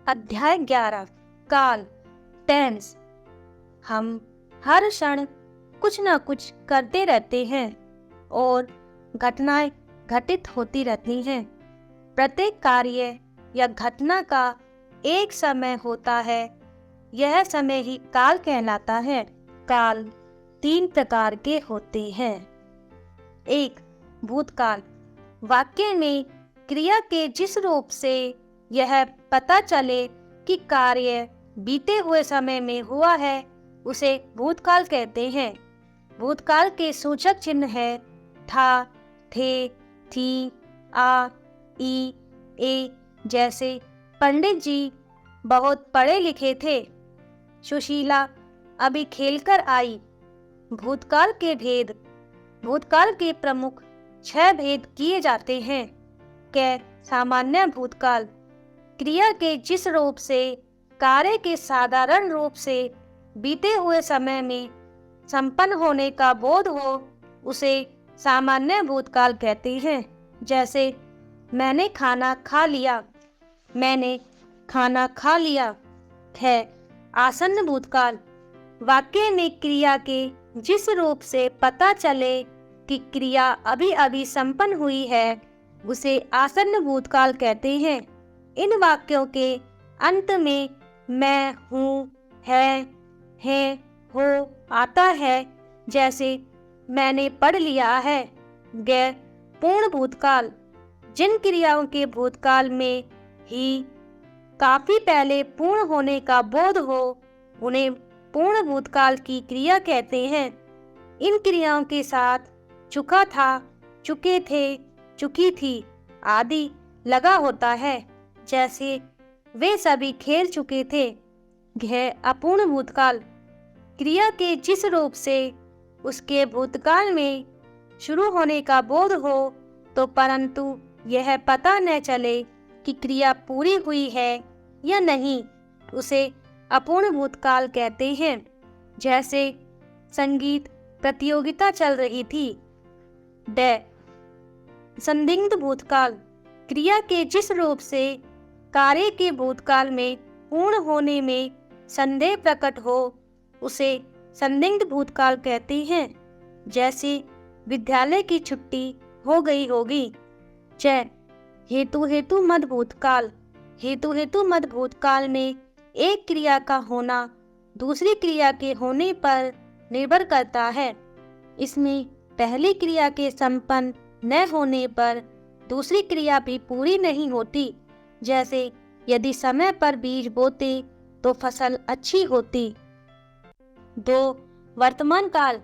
अध्याय 11 काल टेंस। हम हर क्षण कुछ न कुछ करते रहते हैं और घटनाएं घटित होती रहती हैं। प्रत्येक कार्य या घटना का एक समय होता है, यह समय ही काल कहलाता है। काल 3 प्रकार के होते हैं। 1. भूतकाल। वाक्य में क्रिया के जिस रूप से यह पता चले कि कार्य बीते हुए समय में हुआ है, उसे भूतकाल कहते हैं। भूतकाल के सूचक चिन्ह है था, थे, थी, आ, ई, ए। जैसे पंडित जी बहुत पढ़े लिखे थे। सुशीला अभी खेलकर आई। भूतकाल के भेद। भूतकाल के प्रमुख 6 भेद किए जाते हैं। सामान्य भूतकाल। क्रिया के जिस रूप से कार्य के साधारण रूप से बीते हुए समय में संपन्न होने का बोध हो, उसे सामान्य भूतकाल कहते हैं। जैसे मैंने खाना खा लिया, मैंने खाना खा लिया है आसन्न भूतकाल। वाक्य में क्रिया के जिस रूप से पता चले कि क्रिया अभी अभी संपन्न हुई है, उसे आसन्न भूतकाल कहते हैं। इन वाक्यों के अंत में मैं हूँ, है, हो आता है। जैसे मैंने पढ़ लिया है। गैर पूर्ण भूतकाल। जिन क्रियाओं के भूतकाल में ही काफी पहले पूर्ण होने का बोध हो, उन्हें पूर्ण भूतकाल की क्रिया कहते हैं। इन क्रियाओं के साथ चुका था, चुके थे, चुकी थी आदि लगा होता है। जैसे वे सभी खेल चुके थे। अपूर्ण भूतकाल। क्रिया के जिस रूप से उसके भूतकाल में शुरू होने का बोध हो, तो परंतु यह पता न चले कि क्रिया पूरी हुई है या नहीं, उसे अपूर्ण भूतकाल कहते हैं। जैसे संगीत प्रतियोगिता चल रही थी। संदिग्ध भूतकाल। क्रिया के जिस रूप से कार्य के भूतकाल में पूर्ण होने में संदेह प्रकट हो, उसे संदिग्ध भूतकाल कहते हैं। जैसे विद्यालय की छुट्टी हो गई होगी। हेतु मद भूतकाल। हेतु मद भूतकाल में एक क्रिया का होना दूसरी क्रिया के होने पर निर्भर करता है। इसमें पहली क्रिया के संपन्न न होने पर दूसरी क्रिया भी पूरी नहीं होती। जैसे यदि समय पर बीज बोते तो फसल अच्छी होती। 2. वर्तमान काल।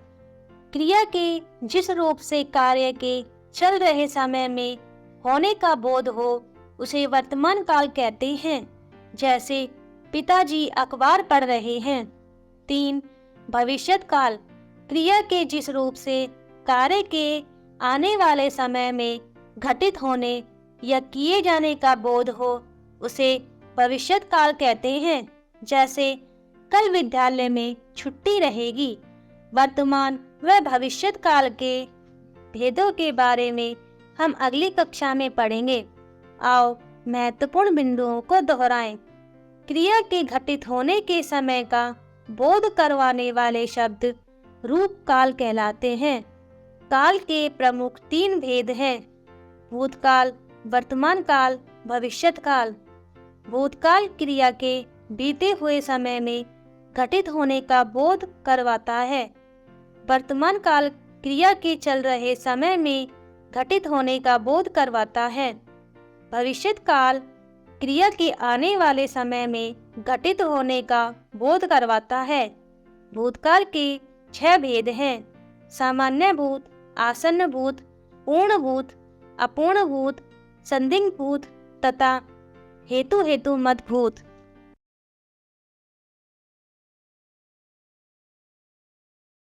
क्रिया के जिस रूप से कार्य के चल रहे समय में होने का बोध हो, उसे वर्तमान काल कहते हैं। जैसे पिताजी अखबार पढ़ रहे हैं। 3. भविष्यत काल। क्रिया के जिस रूप से कार्य के आने वाले समय में घटित होने या किए जाने का बोध हो, उसे भविष्यत काल कहते हैं। जैसे कल विद्यालय में छुट्टी रहेगी। वर्तमान व भविष्यत काल के भेदों के बारे में हम अगली कक्षा में पढ़ेंगे। आओ महत्वपूर्ण बिंदुओं को दोहराएं। क्रिया के घटित होने के समय का बोध करवाने वाले शब्द रूप काल कहलाते हैं। काल के प्रमुख 3 भेद हैं: भूतकाल, वर्तमान काल, भविष्यत काल। भूतकाल क्रिया के बीते हुए समय में घटित होने का बोध करवाता है। वर्तमान काल क्रिया के चल रहे समय में घटित होने का बोध करवाता है। भविष्यत काल क्रिया के आने वाले समय में घटित होने का बोध करवाता है। भूतकाल के 6 भेद हैं: सामान्य भूत, आसन्न भूत, पूर्ण भूत, अपूर्ण भूत, संदिग्ध भूत तथा हेतु मद भूत।